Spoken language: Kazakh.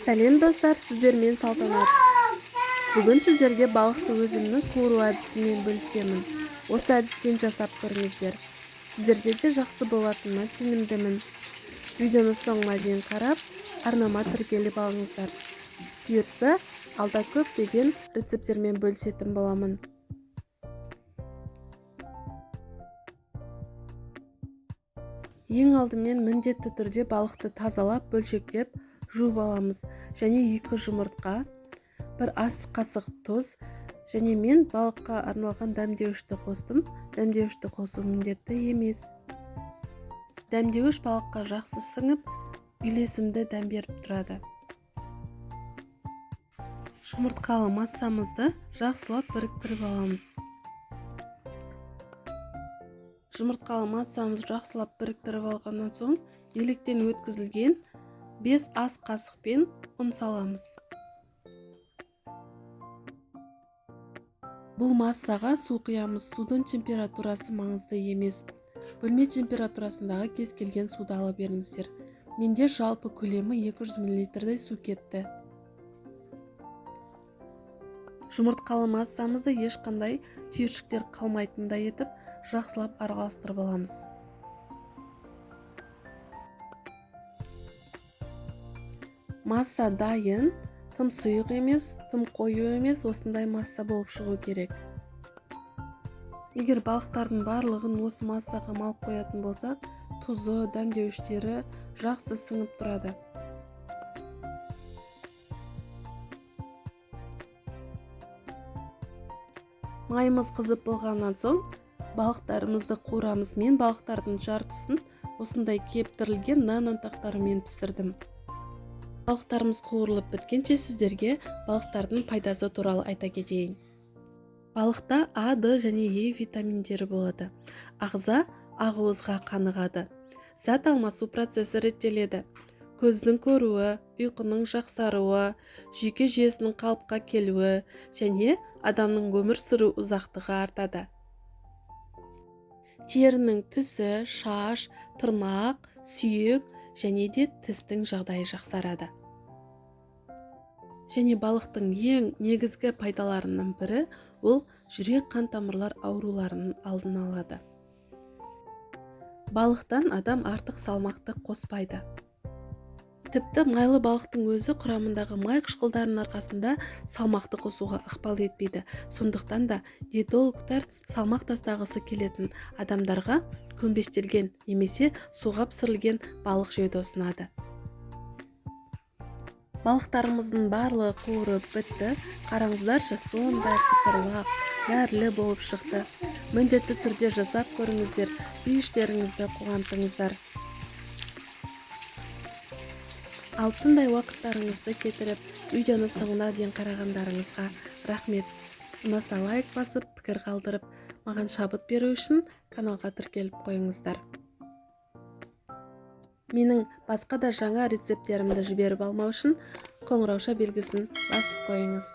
Сәлем достар, сіздермен Салтанат. Бүгін сіздерге балықты өзімнің қуыру әдісімен бөлісемін. Осы әдіспен жасап көріңіздер. Сіздерде де жақсы болатынына сенімдімін. Видеоны соңына дейін қарап, арнама тіркеліп алыңыздар. Бұйыртса, алда көптеген рецепттермен бөлісетін боламын. Ең алдымен міндетті түрде балықты тазалап, бөлшектеп, жуып аламыз. Және 2 жұмыртқа, 1 ас қасық тұз, және мен балыққа арналған дәмдеуішті қостым. Дәмдеуішті қосу міндетті емес. Дәмдеуіш балыққа жақсы сіңіп, үйлесімді дәм беріп тұрады. Жұмыртқалы массамызды жақсылап біріктіріп аламыз. Жұмыртқалы массамызды жақсылап біріктіріп алғаннан соң, електен өткізілген 5 ас қасықпен ұн саламыз. Бұл массаға су құямыз. Судың температурасы маңызды емес. Бөлме температурасындағы кез келген суды ала беріңіздер. Менде жалпы көлемі 200 мл су кетті. Жұмыртқалы массамызды ешқандай түйіршіктер қалмайтындай етіп, жақсылап араластырып аламыз. Масса дайын, тым сұйық емес, тым қою емес, осындай масса болып шығу керек. Егер балықтардың барлығын осы массаға малып қоятын болсақ, тұзы, дәмдеуіштері жақсы сіңіп тұрады. Майымыз қызып болғаннан соң, балықтарымызды қуырамыз. Мен балықтардың жартысын осындай кептірілген нан ұнтақтарымен пісірдім. Балықтарымыз қуырылып біткенше сіздерге балықтардың пайдасы туралы айта кетейін. Балықта А, Д және Е витаминдері болады. Ағза ақуызға қанығады. Зат алмасу процесі реттеледі. Көздің көруі, ұйқының жақсаруы, жүйке жүйесінің қалыпқа келуі және адамның өмір сүру ұзақтығы артады. Терінің түсі, шаш, тырнақ, сүйек және де тістің жағдайы жақсарады. Және балықтың ең негізгі пайдаларының бірі ол жүрек қан тамырлар ауруларының алдын алады. Балықтан адам артық салмақты қоспайды. Тіпті майлы балықтың өзі құрамындағы май қышқылдарының арқасында салмақты қосуға ықпал етпейді. Сондықтан да диетологтар салмақ тастағысы келетін адамдарға көмбештелген немесе суға пісірілген балық жеуді ұсынады. Балықтарымыздың барлығы қуырып бітті. Қараңыздаршы, сондай қытырлақ, нәрлі болып шықты. Міндетті түрде жасап көріңіздер, үй-іштеріңізді қуантыңыздар. Алтындай уақыттарыңызды кетіріп, видеоны соңына дейін қарағандарыңызға рахмет. Ұнаса лайк басып, пікір қалдырып, маған шабыт беру үшін каналға тіркеліп қойыңыздар. Менің басқа да жаңа рецепттерімді жіберіп алмау үшін қоңырауша белгісін басып қойыңыз.